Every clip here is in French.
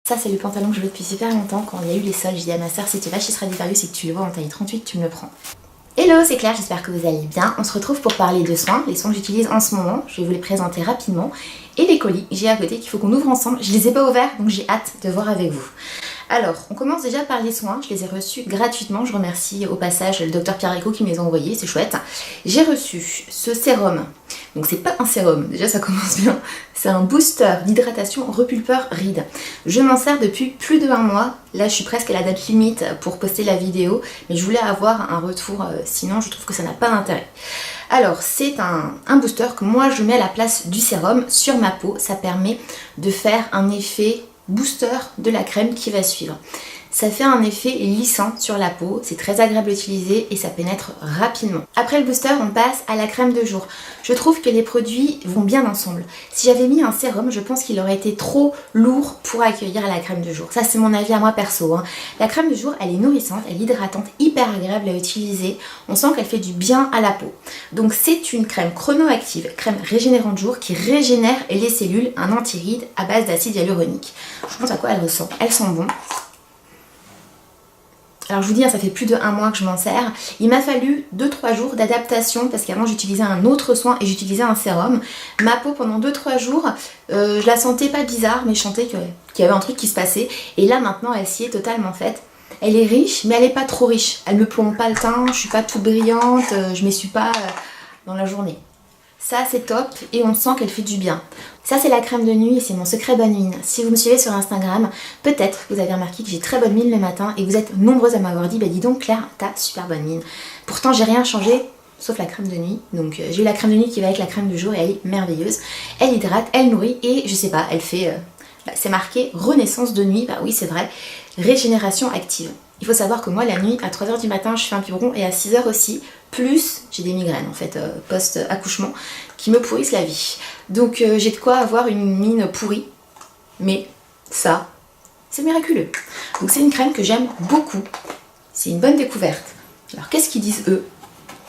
Ça c'est le pantalon que je veux depuis super longtemps. Quand il y a eu les soldes, j'ai dit à ma soeur si tu vas chez Stradivarius et que tu le vois en taille 38, tu me le prends. Hello, c'est Claire, j'espère que vous allez bien. On se retrouve pour parler de soins, les soins que j'utilise en ce moment. Je vais vous les présenter rapidement. Et les colis que j'ai à côté qu'il faut qu'on ouvre ensemble. Je les ai pas ouverts donc j'ai hâte de voir avec vous. Alors, on commence déjà par les soins. Je les ai reçus gratuitement. Je remercie au passage le docteur Pierre Rico qui me les a envoyés, c'est chouette. J'ai reçu ce sérum. Donc c'est pas un sérum, déjà ça commence bien. C'est un booster d'hydratation repulpeur ride. Je m'en sers depuis plus de 1 mois. Là je suis presque à la date limite pour poster la vidéo, mais je voulais avoir un retour, sinon je trouve que ça n'a pas d'intérêt. Alors c'est un booster que moi je mets à la place du sérum sur ma peau. Ça permet de faire un effet booster de la crème qui va suivre. Ça fait un effet lissant sur la peau, c'est très agréable à utiliser et ça pénètre rapidement. Après le booster, on passe à la crème de jour. Je trouve que les produits vont bien ensemble. Si j'avais mis un sérum, je pense qu'il aurait été trop lourd pour accueillir la crème de jour. Ça c'est mon avis à moi perso. La crème de jour, elle est nourrissante, elle est hydratante, hyper agréable à utiliser. On sent qu'elle fait du bien à la peau. Donc c'est une crème chronoactive, crème régénérante de jour qui régénère les cellules, un anti-rides à base d'acide hyaluronique. Je pense à quoi elle ressemble. Elle sent bon. Alors je vous dis, ça fait plus de 1 mois que je m'en sers. Il m'a fallu 2-3 jours d'adaptation parce qu'avant j'utilisais un autre soin et j'utilisais un sérum. Ma peau pendant 2-3 jours, je la sentais pas bizarre mais je sentais qu'il y avait un truc qui se passait. Et là maintenant elle s'y est totalement faite. Elle est riche mais elle est pas trop riche. Elle me plombe pas le teint, je suis pas toute brillante, je m'essuie pas dans la journée. Ça c'est top et on sent qu'elle fait du bien. Ça c'est la crème de nuit et c'est mon secret bonne mine. Si vous me suivez sur Instagram, peut-être que vous avez remarqué que j'ai très bonne mine le matin et vous êtes nombreuses à m'avoir dit bah dis donc Claire, t'as super bonne mine. Pourtant j'ai rien changé sauf la crème de nuit. Donc j'ai eu la crème de nuit qui va avec la crème de jour et elle est merveilleuse. Elle hydrate, elle nourrit et je sais pas, elle fait... c'est marqué renaissance de nuit, bah oui c'est vrai, régénération active. Il faut savoir que moi la nuit à 3h du matin je fais un biberon et à 6h aussi, plus j'ai des migraines en fait post-accouchement qui me pourrissent la vie. Donc j'ai de quoi avoir une mine pourrie, mais ça c'est miraculeux. Donc c'est une crème que j'aime beaucoup, c'est une bonne découverte. Alors qu'est-ce qu'ils disent eux?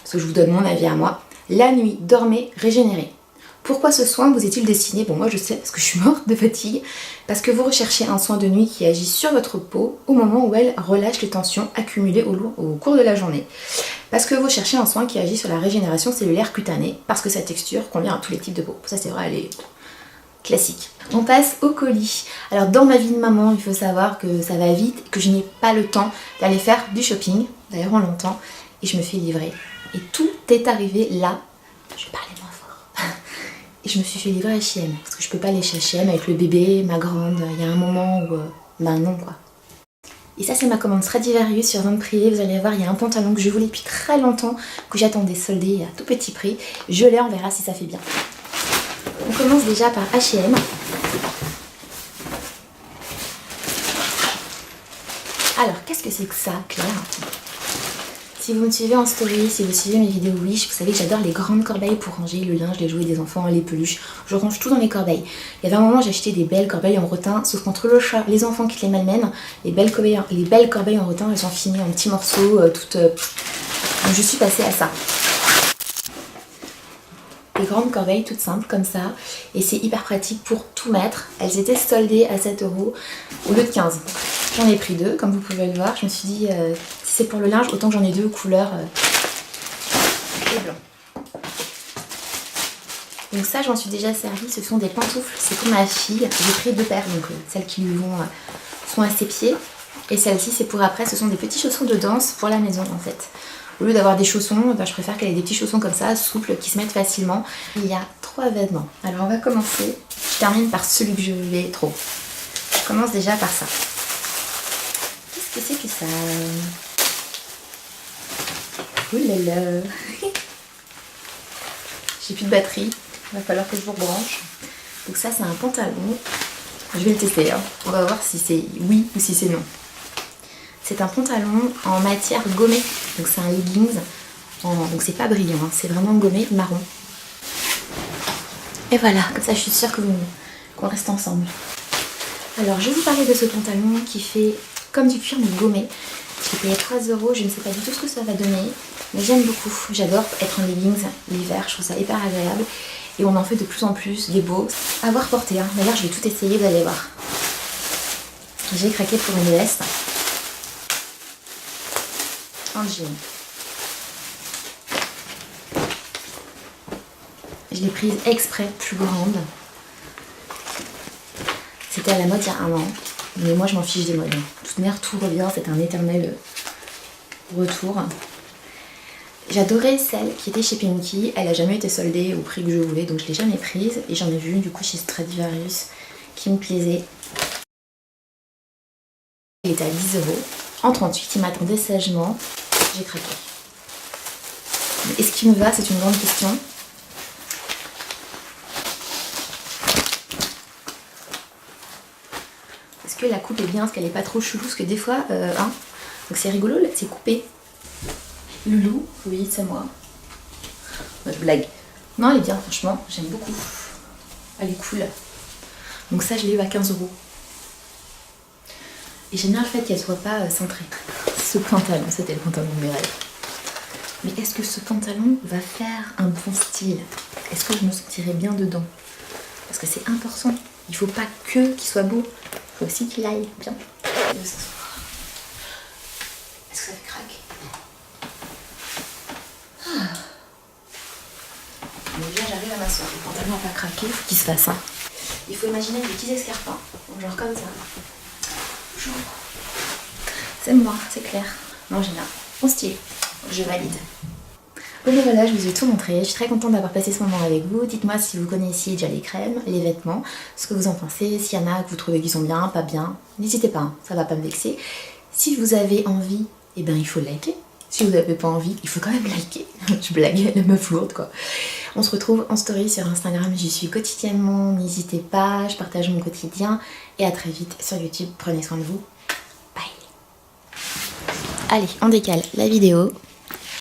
Parce que je vous donne mon avis à moi. La nuit, dormez, régénérez. Pourquoi ce soin vous est-il destiné? Bon moi je sais parce que je suis morte de fatigue, parce que vous recherchez un soin de nuit qui agit sur votre peau au moment où elle relâche les tensions accumulées au cours de la journée. Parce que vous cherchez un soin qui agit sur la régénération cellulaire cutanée, parce que sa texture convient à tous les types de peau. Ça c'est vrai, elle est classique. On passe au colis. Alors dans ma vie de maman, il faut savoir que ça va vite, que je n'ai pas le temps d'aller faire du shopping, d'ailleurs on l'entend, et je me fais livrer. Et tout est arrivé là, je vais parler moins fort. Et je me suis fait livrer à H&M, parce que je peux pas aller chez H&M avec le bébé, ma grande, il y a un moment où, bah non quoi. Et ça c'est ma commande Stradivarius sur vente privée, vous allez voir il y a un pantalon que je voulais depuis très longtemps, que j'attendais soldé à tout petit prix. Je l'ai, on verra si ça fait bien. On commence déjà par H&M. Alors qu'est-ce que c'est que ça Claire? Si vous me suivez en story, si vous suivez mes vidéos Wish, vous savez que j'adore les grandes corbeilles pour ranger le linge, les jouets des enfants, les peluches. Je range tout dans mes corbeilles. Il y avait un moment, j'ai acheté des belles corbeilles en rotin, sauf qu'entre le chat, les enfants qui les malmènent, les belles corbeilles en rotin, elles ont fini en petits morceaux, toutes... Donc je suis passée à ça. Des grandes corbeilles toutes simples comme ça, et c'est hyper pratique pour tout mettre. Elles étaient soldées à 7 € au lieu de 15. J'en ai pris 2, comme vous pouvez le voir. Je me suis dit, si c'est pour le linge, autant que j'en ai 2 couleurs et blanc. Donc ça, j'en suis déjà servie. Ce sont des pantoufles, c'est pour ma fille. J'ai pris 2 paires, donc celles qui lui vont sont à ses pieds. Et celle-ci, c'est pour après. Ce sont des petits chaussons de danse pour la maison, en fait. Au lieu d'avoir des chaussons, je préfère qu'elle ait des petits chaussons comme ça, souples, qui se mettent facilement. Il y a 3 vêtements. Alors on va commencer. Je termine par celui que je vais trop. Je commence déjà par ça. Qu'est-ce que c'est que ça? Ouh là là. J'ai plus de batterie. Il va falloir que je vous rebranche. Donc ça c'est un pantalon. Je vais le tester. Hein. On va voir si c'est oui ou si c'est non. C'est un pantalon en matière gommée, donc c'est un leggings, donc c'est pas brillant, hein. C'est vraiment gommé, marron. Et voilà, comme ça je suis sûre qu'on reste ensemble. Alors je vais vous parler de ce pantalon qui fait comme du cuir mais gommé. J'ai payé 3 €, je ne sais pas du tout ce que ça va donner, mais j'aime beaucoup. J'adore être en leggings l'hiver, je trouve ça hyper agréable. Et on en fait de plus en plus des beaux à voir porter. Hein. D'ailleurs je vais tout essayer, vous allez voir. J'ai craqué pour une veste en jean. Je l'ai prise exprès plus grande. C'était à la mode il y a un an. Mais moi je m'en fiche des modes. De toute manière tout revient, c'est un éternel retour. J'adorais celle qui était chez Pinky. Elle a jamais été soldée au prix que je voulais, donc je l'ai jamais prise. Et j'en ai vu du coup chez Stradivarius qui me plaisait. Il était à 10 €. En 38, il m'attendait sagement. J'ai craqué. Est-ce qu'il me va? C'est une grande question. Est-ce que la coupe est bien? Est-ce qu'elle est pas trop chelou? Parce que des fois, hein, donc c'est rigolo, là, c'est coupé. Loulou, oui, c'est moi. Je blague. Non, elle est bien, franchement, j'aime beaucoup. Elle est cool. Donc ça, je l'ai eu à 15 €. Et j'aime bien le fait qu'elle soit pas cintrée. Ce pantalon, c'était le pantalon de mes rêves. Mais est-ce que ce pantalon va faire un bon style? Est-ce que je me sentirai bien dedans? Parce que c'est important. Il faut pas que qu'il soit beau. Il faut aussi qu'il aille bien. Est-ce que ça fait craquer? Déjà j'arrive à m'asseoir, le pantalon n'a pas craqué, il faut qu'il se fasse. Hein. Il faut imaginer des petits escarpins, genre comme ça. C'est moi, c'est clair. Non, j'ai bien. Bon style, je valide. Bon ben voilà, je vous ai tout montré. Je suis très contente d'avoir passé ce moment avec vous. Dites-moi si vous connaissiez déjà les crèmes, les vêtements, ce que vous en pensez, s'il y en a que vous trouvez qui sont bien, pas bien. N'hésitez pas, hein, ça va pas me vexer. Si vous avez envie, eh ben il faut liker. Si vous n'avez pas envie, il faut quand même liker. Je blague, la meuf lourde quoi. On se retrouve en story sur Instagram, j'y suis quotidiennement, n'hésitez pas, je partage mon quotidien. Et à très vite sur YouTube, prenez soin de vous. Bye. Allez, on décale la vidéo.